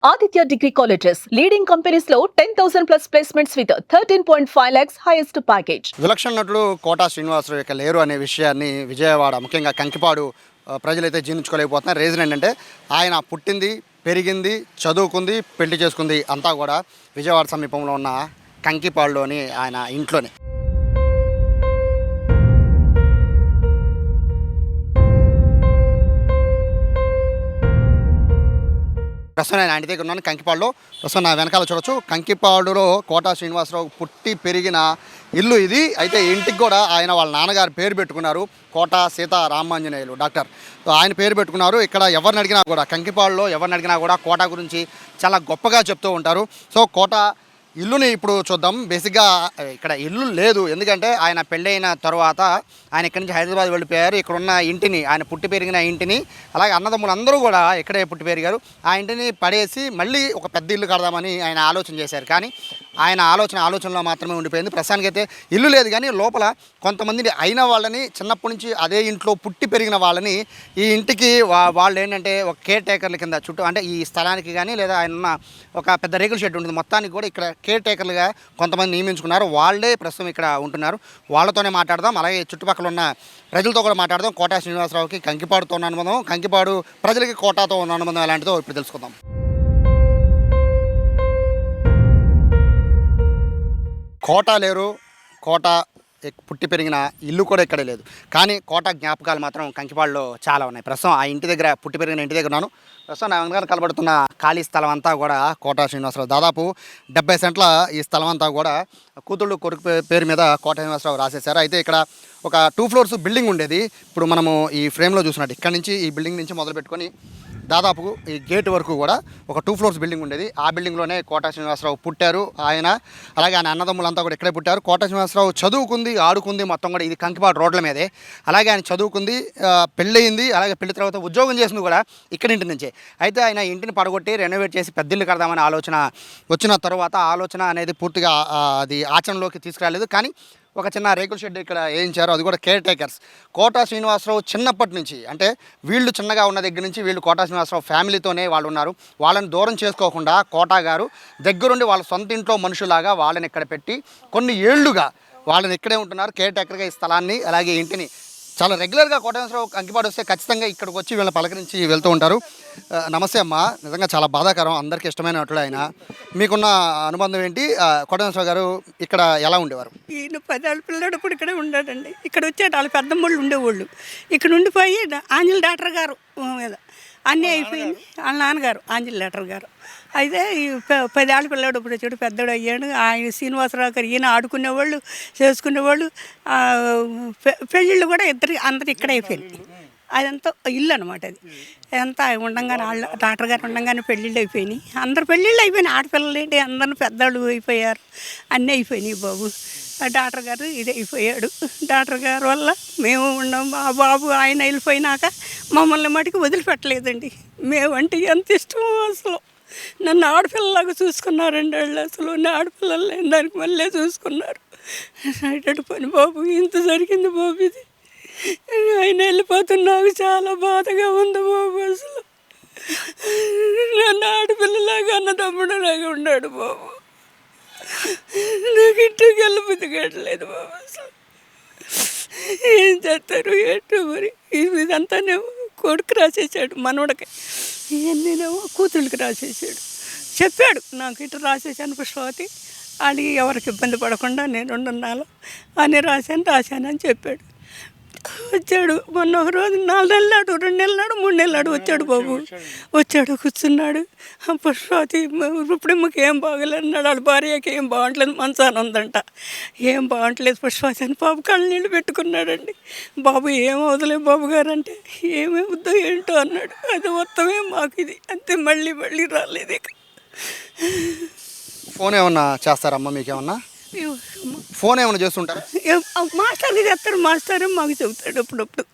Aditya Degree Colleges, leading companies లో 10,000 plus placements with 13.5 lakhs highest package. విలక్షణ నటుడు quota Srinivasarao ఇక లేరు అనే విషయాన్ని విజయవాడ ముఖ్యంగా కంకిపాడు ప్రజలైతే జీర్ణించుకోలేకపోతున్నారు. రీజన్ ఏంటంటే ఆయన పుట్టింది, పెరిగింది, చదువుకుంది, పెళ్లి చేసుకుంది అంతా కూడా విజయవాడ సమీపంలో ఉన్న కంకిపాడులోని ఆయన ఇంట్లోనే. ప్రస్తుతం ఆయన దగ్గర ఉన్నాను కంకిపాడులో. ప్రస్తుతం నా వెనకాల చూడొచ్చు, కంకిపాడులో కోటా శ్రీనివాసరావు పుట్టి పెరిగిన ఇల్లు ఇది. అయితే ఇంటికి కూడా ఆయన వాళ్ళ నాన్నగారు పేరు పెట్టుకున్నారు, కోటా సీతారామాంజనేయులు డాక్టర్. ఆయన పేరు పెట్టుకున్నారు. ఇక్కడ ఎవరిని అడిగినా కూడా, కంకిపాడులో ఎవరిని అడిగినా కూడా కోటా గురించి చాలా గొప్పగా చెప్తూ ఉంటారు. సో కోటా ఇల్లుని ఇప్పుడు చూద్దాం. బేసిక్గా ఇక్కడ ఇల్లు లేదు, ఎందుకంటే ఆయన పెళ్ళైన తర్వాత ఆయన ఇక్కడి నుంచి హైదరాబాద్ వెళ్ళిపోయారు. ఇక్కడున్న ఇంటిని, ఆయన పుట్టి పెరిగిన ఇంటిని, అలాగే అన్నదమ్ములు అందరూ కూడా ఇక్కడే పుట్టి పెరిగారు. ఆ ఇంటిని పడేసి మళ్ళీ ఒక పెద్ద ఇల్లు కడదామని ఆయన ఆలోచన చేశారు. కానీ ఆయన ఆలోచనలో మాత్రమే ఉండిపోయింది. ప్రస్తుతానికైతే ఇల్లు లేదు, కానీ లోపల కొంతమందిని అయిన వాళ్ళని, చిన్నప్పటి నుంచి అదే ఇంట్లో పుట్టి పెరిగిన వాళ్ళని ఈ ఇంటికి వాళ్ళు ఏంటంటే ఒక కేర్ టేకర్ల కింద చుట్టూ, అంటే ఈ స్థలానికి కానీ లేదా ఆయన ఉన్న ఒక పెద్ద రేకుల షెడ్ ఉంటుంది, మొత్తానికి కూడా ఇక్కడ కేర్ టేకర్లుగా కొంతమంది నియమించుకున్నారు. వాళ్ళే ప్రస్తుతం ఇక్కడ ఉంటున్నారు. వాళ్ళతోనే మాట్లాడదాం, అలాగే చుట్టుపక్కల ఉన్న ప్రజలతో కూడా మాట్లాడదాం. కోటా శ్రీనివాసరావుకి కంకిపాడుతో ఉన్న అనుబంధం, కంకిపాడు ప్రజలకి కోటాతో ఉన్న అనుబంధం ఎలాంటిదో ఇప్పుడు తెలుసుకుందాం. కోట లేరు, కోట పుట్టి పెరిగిన ఇల్లు కూడా ఇక్కడే లేదు, కానీ కోట జ్ఞాపకాలు మాత్రం కంకిపాడులో చాలా ఉన్నాయి. ప్రస్తుతం ఆ ఇంటి దగ్గర, పుట్టి పెరిగిన ఇంటి దగ్గర ఉన్నాను. ప్రస్తుతం నా వెనకాల కనబడుతున్న ఖాళీ స్థలం అంతా కూడా కోటా శ్రీనివాసరావు, దాదాపు 70 సెంట్ల ఈ స్థలం అంతా కూడా కూతుళ్ళు కొడుకు పేరు మీద కోటా శ్రీనివాసరావు రాసేశారు. అయితే ఇక్కడ ఒక 2 ఫ్లోర్స్ బిల్డింగ్ ఉండేది. ఇప్పుడు మనము ఈ ఫ్రేమ్లో చూసినట్టు ఇక్కడ నుంచి, ఈ బిల్డింగ్ నుంచి మొదలు పెట్టుకొని దాదాపు ఈ గేట్ వరకు కూడా ఒక 2 ఫ్లోర్స్ బిల్డింగ్ ఉండేది. ఆ బిల్డింగ్లోనే కోటా శ్రీనివాసరావు పుట్టారు. ఆయన అలాగే ఆయన అన్నదమ్ములంతా కూడా ఇక్కడే పుట్టారు. కోటా శ్రీనివాసరావు చదువుకుంది, ఆడుకుంది మొత్తం కూడా ఇది కంకిపాడు రోడ్ల మీదే. అలాగే ఆయన చదువుకుంది, పెళ్ళయింది, అలాగే పెళ్లి తర్వాత ఉద్యోగం చేసింది కూడా ఇక్కడి ఇంటి నుంచే. అయితే ఆయన ఇంటిని పడగొట్టి రెనోవేట్ చేసి పెద్దిల్లు కడదామని ఆలోచన వచ్చిన తర్వాత ఆలోచన అనేది పూర్తిగా అది ఆచరణలోకి తీసుకురాలేదు. కానీ ఒక చిన్న రేకుల షెడ్ ఇక్కడ వేయించారు, అది కూడా కేర్ టేకర్స్. కోటా శ్రీనివాసరావు చిన్నప్పటి నుంచి, అంటే వీళ్ళు చిన్నగా ఉన్న దగ్గర నుంచి వీళ్ళు కోటా శ్రీనివాసరావు ఫ్యామిలీతోనే వాళ్ళు ఉన్నారు. వాళ్ళని దూరం చేసుకోకుండా కోటా గారు దగ్గరుండి వాళ్ళ సొంత ఇంట్లో మనుషులాగా వాళ్ళని ఇక్కడ పెట్టి కొన్ని ఏళ్లుగా వాళ్ళని ఇక్కడే ఉంటున్నారు. కేర్ టేకర్గా ఈ స్థలాన్ని, అలాగే ఇంటిని చాలా రెగ్యులర్గా కోటా శ్రీనివాసరావు కంకిపాడు వస్తే ఖచ్చితంగా ఇక్కడికి వచ్చి వీళ్ళని పలకరించి వెళ్తూ ఉంటారు. నమస్తే అమ్మ, నిజంగా చాలా బాధాకరం, అందరికీ ఇష్టమైన నటుడు ఆయన. మీకున్న అనుబంధం ఏంటి? కోటా శ్రీనివాసరావు గారు ఇక్కడ ఎలా ఉండేవారు? ఈయన 10 ఏళ్ళ పిల్లడప్పుడు ఇక్కడే ఉన్నాడండి. ఇక్కడ వచ్చేట వాళ్ళ పెద్దమ్మళ్ళు ఉండేవాళ్ళు. ఇక్కడ ఉండిపోయి ఆంజల్ డాక్టర్ గారు మీద అన్నీ అయిపోయింది. వాళ్ళ నాన్నగారు ఆంజల్ డాక్టర్ గారు అయితే ఈ 10 ఏళ్ళ పిల్లడు ఇప్పుడు వచ్చాడు, పెద్దడు అయ్యాడు. ఆయన శ్రీనివాసరావు గారు ఈయన ఆడుకునేవాళ్ళు, చేసుకునేవాళ్ళు. పెళ్ళిళ్ళు కూడా అందరు ఇక్కడే అయిపోయింది. అదంతా ఇల్లు అనమాట. అది అంతా ఉండంగానే వాళ్ళ డాక్టర్ గారు ఉండంగానే పెళ్ళిళ్ళు అయిపోయినాయి. అందరు పెళ్ళిళ్ళు అయిపోయినాయి. ఆడపిల్లలు ఏంటి అందరిని పెద్దవాళ్ళు అయిపోయారు, అన్నీ అయిపోయినాయి బాబు. డాక్టర్ గారు ఇది అయిపోయాడు. డాక్టర్ గారు వల్ల మేము ఉన్నాం. ఆ బాబు ఆయన వెళ్ళిపోయినాక మమ్మల్ని మటుకు వదిలిపెట్టలేదండి. మేమంటే ఎంత ఇష్టమో అసలు. నన్ను ఆడపిల్లలాగా చూసుకున్నారండి వాళ్ళు. అసలు నా ఆడపిల్లలు లేని దానికి మళ్ళీ చూసుకున్నారు. అటు పని బాబు, ఇంత జరిగింది బాబు. ఇది ఆయన వెళ్ళిపోతున్నాకు చాలా బాధగా ఉంది బాబు. అసలు నన్ను ఆడపిల్లలాగా అన్నదమ్ముడులాగా ఉన్నాడు బాబు. నాకు ఇంటికి వెళ్ళబుద్ధి కట్టలేదు బాబు. అసలు ఏం చేస్తారు ఏంటో మరి. ఇదంతానేమో కొడుకు రాసేసాడు, మనవడికి. ఇవన్నీనేమో కూతుళ్ళకి రాసేసాడు. చెప్పాడు నాకు ఇట్లా రాసేసాను పుష్పవతి, అడిగి ఎవరికి ఇబ్బంది పడకుండా నేను ఉండాలో అని రాశానని చెప్పాడు. వచ్చాడు మొన్న ఒక రోజు 4 నెలలాడు, 2 నెలలాడు, 3 నెలలాడు వచ్చాడు బాబు. వచ్చాడు, కూర్చున్నాడు. పుష్పవతి ఇప్పుడు మాకు ఏం బాగలేదు అన్నాడు. వాళ్ళ భార్యకి ఏం బాగుంటలేదు, మంచాన ఉందంట. ఏం బాగుంటలేదు పుష్పవతి అని బాబు కళ్ళు నీళ్ళు పెట్టుకున్నాడండి. బాబు ఏం వదలేదు బాబు గారు అంటే, ఏమవుద్దో ఏంటో అన్నాడు. అది మొత్తమే మాకు ఇది అంతే, మళ్ళీ రాలేదు. ఇక ఫోన్ ఏమన్నా చేస్తారమ్మా? మీకేమన్నా ఫోన్ ఏమైనా చేస్తుంటారా? మాస్టర్కి చెప్తారు, మాస్టర్ మాకు చెబుతాడు అప్పుడప్పుడు.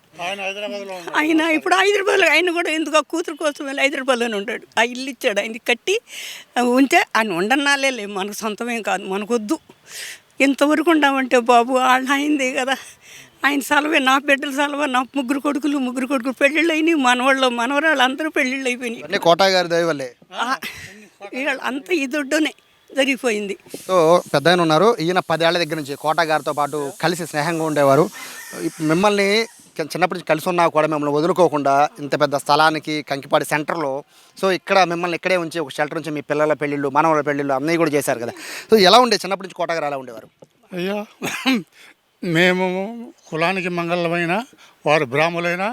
ఆయన ఇప్పుడు హైదరాబాద్లో, ఆయన కూడా ఎందుకు కూతురు కోసం వెళ్ళి హైదరాబాద్లోనే ఉంటాడు. ఆ ఇల్లు ఇచ్చాడు, ఆయన కట్టి ఉంటే ఆయన ఉండన్నాలే, మనకు సొంతమేం కాదు, మనకొద్దు. ఇంతవరకు ఉండమంటే బాబు వాళ్ళు అయింది కదా. ఆయన సెలవే, నా బిడ్డల సెలవు. నా ముగ్గురు కొడుకులు పెళ్ళిళ్ళు అయినాయి. మనవాళ్ళు మనవరాళ్ళు అందరూ పెళ్ళిళ్ళు అయిపోయినాయి. కోటా గారి దయ వల్లే. వీళ్ళు అంతా ఈ దుడ్డునే జరిగిపోయింది. సో పెద్ద ఆయన ఉన్నారు, ఈయన 10 ఏళ్ల దగ్గర నుంచి కోట గారితో పాటు కలిసి స్నేహంగా ఉండేవారు. మిమ్మల్ని చిన్నప్పటి నుంచి కలిసి ఉన్నా కూడా మిమ్మల్ని వదులుకోకుండా ఇంత పెద్ద స్థలానికి కంకిపాడి సెంటర్లో, సో ఇక్కడ మిమ్మల్ని ఇక్కడే ఉంచి ఒక షెల్టర్ నుంచి మీ పిల్లల పెళ్ళిళ్ళు, మనవల పెళ్ళిళ్ళు అన్నీ కూడా చేశారు కదా. సో ఎలా ఉండే చిన్నప్పటి నుంచి కోట గారు ఎలా ఉండేవారు? అయ్యా, మేము కులానికి మంగళమైన వారు బ్రాహ్మణులైనా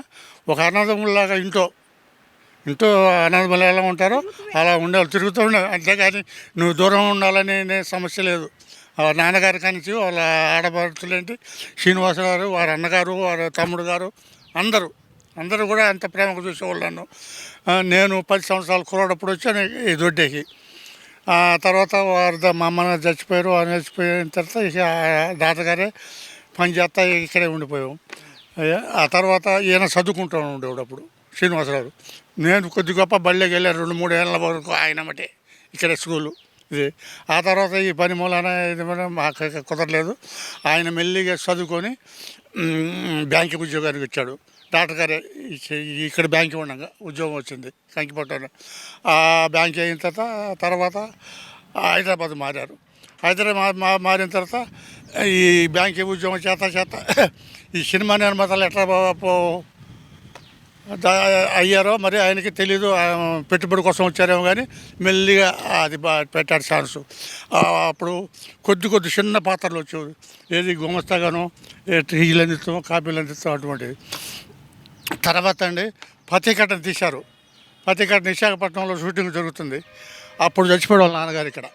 ఒక అన్నదమ్ములాగా ఇంట్లో అన్నదమ్ములు ఎలా ఉంటారో అలా ఉండేవాళ్ళు, తిరుగుతూ ఉండేవాళ్ళు. అంతేగాని నువ్వు దూరం ఉండాలని సమస్య లేదు. నాన్నగారి కానించి వాళ్ళ ఆడపడుచులేంటి శ్రీనివాస గారు, వారి అన్నగారు, వారి తమ్ముడు గారు అందరూ కూడా అంత ప్రేమగా చూసేవాళ్ళు నన్ను. నేను 10 సంవత్సరాలు కురవడప్పుడు వచ్చాను ఈ దొడ్డేకి. తర్వాత మా అమ్మ చచ్చిపోయారు. చచ్చిపోయిన తర్వాత ఇక తాతగారే పని చేస్తా ఇక్కడే ఉండిపోయాం. ఆ తర్వాత ఈయన చదువుకుంటూ ఉండేవాడు అప్పుడు శ్రీనివాసరావు. నేను కొద్ది గొప్ప బళ్ళకి వెళ్ళాను 2-3 ఏళ్ళ వరకు ఆయన మటే ఇక్కడే స్కూలు ఇది. ఆ తర్వాత ఈ పని మూలాన ఇది మాకు కుదరలేదు. ఆయన మెల్లిగా చదువుకొని బ్యాంకు ఉద్యోగానికి వచ్చాడు. డాక్టర్ గారే ఇక్కడ బ్యాంక్ ఉండగా ఉద్యోగం వచ్చింది కంకిపట్నం. ఆ బ్యాంక్ అయిన తర్వాత హైదరాబాద్ మారారు. హైదరాబాద్ మారిన తర్వాత ఈ బ్యాంక్ ఉద్యోగం చేత ఈ సినిమా నిర్మాతలు ఎట్లా అయ్యారో మరి ఆయనకి తెలీదు. పెట్టుబడి కోసం వచ్చారేమో కానీ మెల్లిగా అది పెట్టాడు ఛాన్సు. అప్పుడు కొద్ది చిన్న పాత్రలు వచ్చేవి. ఏది గుమస్తాగానో టీలు అందిస్తాం, కాపీలు అందిస్తాం అటువంటివి. తర్వాత అండి పతికట్టను తీశారు. పతికట్టను విశాఖపట్నంలో షూటింగ్ జరుగుతుంది. అప్పుడు చచ్చిపోయాడు వాళ్ళ నాన్నగారు ఇక్కడ.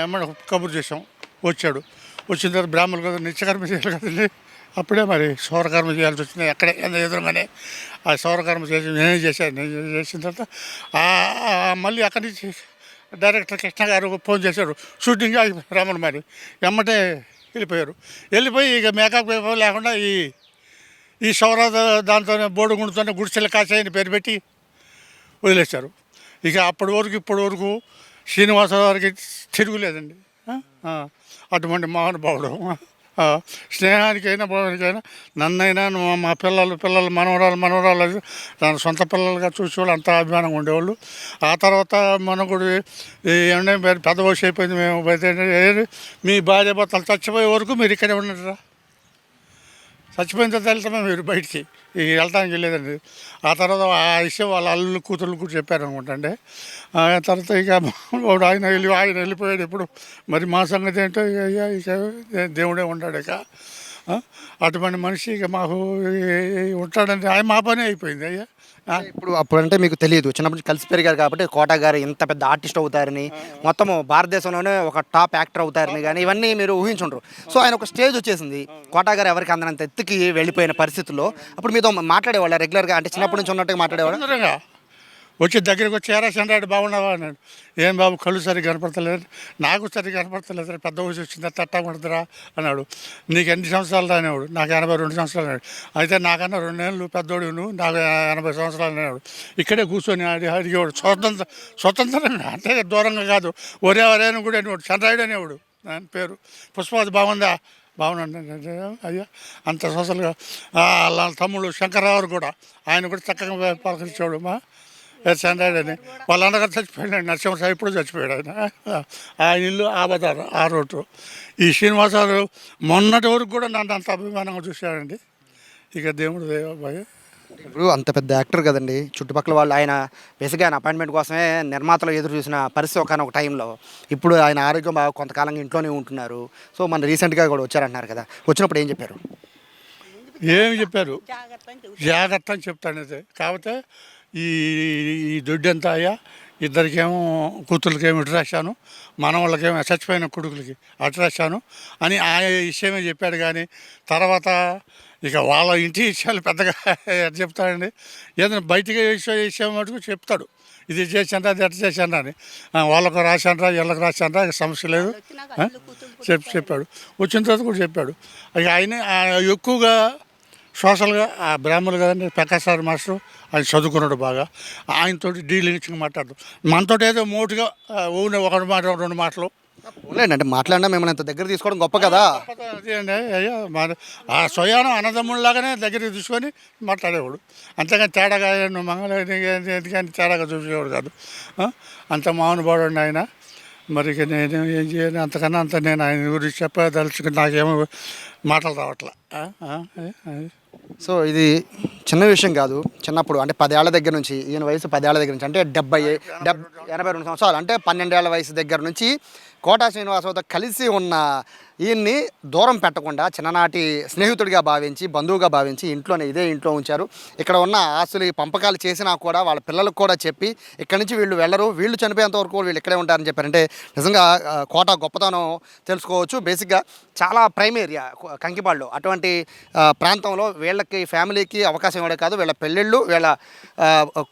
ఏమన్నా కబురు చేసాం, వచ్చాడు. వచ్చిన తర్వాత బ్రాహ్మణులు కదా నిత్యకర్మ చేయాలి కదండి. అప్పుడే మరి సౌరకర్మ చేయాల్సి వచ్చింది. అక్కడే ఎదురుగానే ఆ సౌరకర్మ చేసి నేనే చేసిన తర్వాత మళ్ళీ అక్కడి నుంచి డైరెక్టర్ కృష్ణ గారు ఫోన్ చేశారు. షూటింగ్ రమ్మని మరి ఎమ్మటే వెళ్ళిపోయి ఇక మేకప్ లేకుండా ఈ సౌర దాంతోనే బోడుగుండుతోనే గుడిసెల కాసాయని పేరు పెట్టి వదిలేశారు. ఇక అప్పటి వరకు ఇప్పటి వరకు శ్రీనివాసరావు గారికి తిరుగులేదండి. అటువంటి మహానుభావుడు. స్నేహానికైనా భోజనానికైనా నన్నైనా మా పిల్లలు మనవరాలు తన సొంత పిల్లలుగా చూసేవాళ్ళు, అంత అభిమానంగా ఉండేవాళ్ళు. ఆ తర్వాత మనం కూడా ఏమన్నా పెద్ద వయసు అయిపోయింది, మేము మీ భార్య భర్తలు చచ్చిపోయే వరకు మీరు ఇక్కడే ఉన్నారా? చచ్చిపోయిన తర్వాత వెళ్తామే మీరు బయటికి వెళ్తానికి వెళ్ళేదండి. ఆ తర్వాత ఆ విషయం వాళ్ళ అల్లు కూతుర్లు కూడా చెప్పారు అనుకుంటండి. తర్వాత ఇక ఆయన వెళ్ళిపోయాడు. ఇప్పుడు మరి మా సంగతి ఏంటో ఇక దేవుడే ఉంటాడు. ఇక అటువంటి మనిషి ఇక మాకు ఉంటాడంటే ఆయన మా పని అయిపోయింది. అయ్యా ఇప్పుడు అప్పుడంటే మీకు తెలియదు, చిన్నప్పటి నుంచి కలిసి పెరిగారు కాబట్టి కోట గారు ఇంత పెద్ద ఆర్టిస్ట్ అవుతారని, మొత్తము భారతదేశంలోనే ఒక టాప్ యాక్టర్ అవుతారని కానీ ఇవన్నీ మీరు ఊహించుండ్రు. సో ఆయన ఒక స్టేజ్ వచ్చేసింది, కోట గారు ఎవరికి అందనంత ఎత్తుకి వెళ్ళిపోయిన పరిస్థితుల్లో అప్పుడు మీతో మాట్లాడేవాళ్ళ రెగ్యులర్గా, అంటే చిన్నప్పటి నుంచి ఉన్నట్టుగా మాట్లాడేవాళ్ళు? వచ్చి దగ్గరికి వచ్చి ఎరా చంద్రాడు బాగున్నావా అన్నాడు. ఏం బాబు కళ్ళు సరిగ్గా కనపడతలేదు, నాకు సరిగ్గా కనపడతలేదు, పెద్ద వయసు వచ్చిందా తట్టా కొడుతురా అన్నాడు. నీకు ఎన్ని సంవత్సరాలు అనేవాడు. నాకు 82 సంవత్సరాలు అన్నాడు. అయితే నాకన్నా 2 ఏళ్ళు పెద్దోడు నువ్వు, నాకు 80 సంవత్సరాలు అనేవాడు. ఇక్కడే కూర్చొని అడిగేవాడు స్వతంత్రంగా, అంటే దూరంగా కాదు. ఒరేని కూడా అనేవాడు, చంద్రాయుడు అనేవాడు ఆయన పేరు. పుష్పవతి బాగుందా? బాగున్నాడు అయ్యా. అంత సోషల్గా వాళ్ళ తమ్ముడు శంకర్రావు కూడా, ఆయన కూడా చక్కగా పలకరించాడు. చంద్రాయుడని వాళ్ళ అన్నగారు చచ్చిపోయాడు. నరసింహరావు ఇప్పుడు చచ్చిపోయాడు. ఆయన ఇల్లు ఆ బజారు, ఆ రోడ్డు. ఈ శ్రీనివాసరావు మొన్నటి వరకు కూడా నన్ను అంత అభిమానంగా చూశాడండి. ఇక దేవుడు దేవాబాయ్. ఇప్పుడు అంత పెద్ద యాక్టర్ కదండి, చుట్టుపక్కల వాళ్ళు ఆయన బేసిక్గా ఆయన అపాయింట్మెంట్ కోసమే నిర్మాతలు ఎదురు చూసిన పరిస్థితి ఒక టైంలో. ఇప్పుడు ఆయన ఆరోగ్యం బాగా కొంతకాలంగా ఇంట్లోనే ఉంటున్నారు. సో మన రీసెంట్గా కూడా వచ్చారంటున్నారు కదా, వచ్చినప్పుడు ఏం చెప్పారు? ఏమి చెప్పారు? జాగ్రత్త అని చెప్తాను. అయితే కాకపోతే ఈ దొడ్డంతా అయ్యా, ఇద్దరికేమో కూతుర్లకేమో ఇటు రాశాను, మనవాళ్ళకేమో చచ్చిపోయిన కొడుకులకి అటు రాశాను అని ఆ విషయమే చెప్పాడు. కానీ తర్వాత ఇక వాళ్ళ ఇంటి విషయాలు పెద్దగా చెప్తాడండి. ఏదైనా బయటికి విషయం మటుకు చెప్తాడు, ఇది చేశాను అది ఎట్లా చేశాను అని. వాళ్ళకు రాశానరా వీళ్ళకి రాశానరా సమస్య లేదు చెప్పాడు. వచ్చిన తర్వాత కూడా చెప్పాడు. ఇక ఆయన ఎక్కువగా సోషల్గా బ్రాహ్మణులు కదండి, ప్రకాశ్ సార్ మాస్టర్, ఆయన చదువుకున్నాడు బాగా. ఆయనతో డీలింగ్స్గా మాట్లాడతాం. మనతో ఏదో మోటుగా ఊనే 1 మాట 2 మాటలు పోలేండి, అంటే మాట్లాడినా మిమ్మల్ని ఇంత దగ్గర తీసుకోవడం గొప్ప కదా. అదే అండి అయ్యా మన ఆ స్వయానం అన్నదమ్ముళ్ళలాగానే దగ్గరికి తీసుకొని మాట్లాడేవాడు. అంతేగాని తేడాగా నువ్వు మంగళని తేడాగా చూసేవాడు కాదు. అంత మౌనపడండి ఆయన. మరి ఇక నేను ఏం చేయను, అంతకన్నా అంత నేను ఆయన గురించి చెప్పదలుచుకుని నాకేమో మాటలు రావట్లా. సో ఇది చిన్న విషయం కాదు. చిన్నప్పుడు అంటే 10 ఏళ్ల దగ్గర నుంచి, ఈయన వయసు 10 ఏళ్ల దగ్గర నుంచి అంటే 82 సంవత్సరాలు, అంటే 12 ఏళ్ల వయసు దగ్గర నుంచి కోటా శ్రీనివాసరావుతో కలిసి ఉన్న ఈయన్ని దూరం పెట్టకుండా చిన్ననాటి స్నేహితుడిగా భావించి, బంధువుగా భావించి ఇదే ఇంట్లో ఉంచారు. ఇక్కడ ఉన్న ఆస్తులు పంపకాలు చేసినా కూడా వాళ్ళ పిల్లలకు కూడా చెప్పి ఇక్కడి నుంచి వీళ్ళు వెళ్ళరు, వీళ్ళు చనిపోయేంత వరకు వీళ్ళు ఇక్కడే ఉంటారని చెప్పారంటే నిజంగా కోట గొప్పతనం తెలుసుకోవచ్చు. బేసిక్గా చాలా ప్రైమ్ ఏరియా కంకిపాడులో. అటువంటి ప్రాంతంలో వీళ్ళకి ఫ్యామిలీకి అవకాశం ఇవ్వడే కాదు, వీళ్ళ పెళ్ళిళ్ళు, వీళ్ళ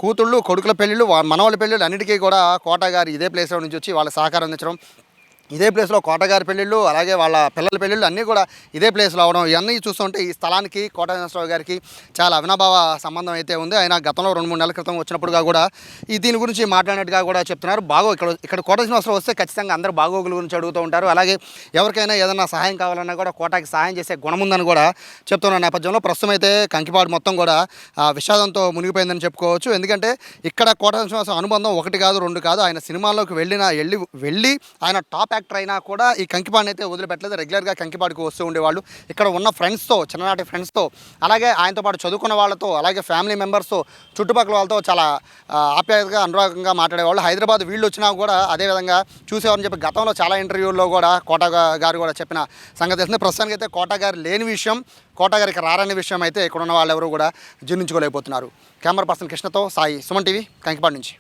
కూతుళ్ళు కొడుకుల పెళ్ళిళ్ళు, మనవాళ్ళ పెళ్ళిళ్ళు అన్నిటికీ కూడా కోట గారు ఇదే ప్లేస్లో నుంచి వచ్చి వాళ్ళ సహకారం అందించడం, ఇదే ప్లేస్లో కోటగారి పెళ్ళిళ్ళు, అలాగే వాళ్ళ పిల్లల పెళ్ళిళ్ళు అన్నీ కూడా ఇదే ప్లేస్లో అవడం, ఇవన్నీ చూస్తుంటే ఈ స్థలానికి కోటా శ్రీనివాసరావు గారికి చాలా అవినాభావ సంబంధం అయితే ఉంది. ఆయన గతంలో 2-3 నెలల క్రితం వచ్చినప్పుడుగా కూడా దీని గురించి మాట్లాడినట్టుగా కూడా చెప్తున్నారు. ఇక్కడ కోటా శ్రీనివాసరావు వస్తే ఖచ్చితంగా అందరూ బాగోగుల గురించి అడుగుతూ ఉంటారు. అలాగే ఎవరికైనా ఏదైనా సహాయం కావాలన్నా కూడా కోటాకి సహాయం చేసే గుణం ఉందని కూడా చెప్తున్న నేపథ్యంలో ప్రస్తుతం అయితే కంకిపాడు మొత్తం కూడా విషాదంతో మునిగిపోయిందని చెప్పుకోవచ్చు. ఎందుకంటే ఇక్కడ కోటా శ్రీనివాసరావు అనుబంధం 1 కాదు 2 కాదు. ఆయన సినిమాల్లోకి వెళ్ళి ఆయన టాప్ యాక్టర్ అయినా కూడా ఈ కంకిపాడుని అయితే వదిలిపెట్టలేదు. రెగ్యులర్గా కంకిపాడుకు వస్తూ ఉండేవాళ్ళు. ఇక్కడ ఉన్న ఫ్రెండ్స్తో, చిన్ననాటి ఫ్రెండ్స్తో, అలాగే ఆయనతో పాటు చదువుకున్న వాళ్ళతో, అలాగే ఫ్యామిలీ మెంబర్స్తో, చుట్టుపక్కల వాళ్ళతో చాలా ఆప్యాయతగా అనురాగంగా మాట్లాడేవాళ్ళు. హైదరాబాద్ వీళ్ళు వచ్చినా కూడా అదేవిధంగా చూసేవారని చెప్పి గతంలో చాలా ఇంటర్వ్యూల్లో కూడా కోటా గారు కూడా చెప్పిన సంగతి తెలిసింది. ప్రస్తుతానికి అయితే కోటా గారు లేని విషయం, కోటా గారికి రారని విషయం అయితే ఇక్కడ ఉన్న వాళ్ళు ఎవరు కూడా జీర్ణించుకోలేకపోతున్నారు. కెమెరా పర్సన్ కృష్ణతో సాయి, సుమన్ టీవీ, కంకిపాడు నుంచి.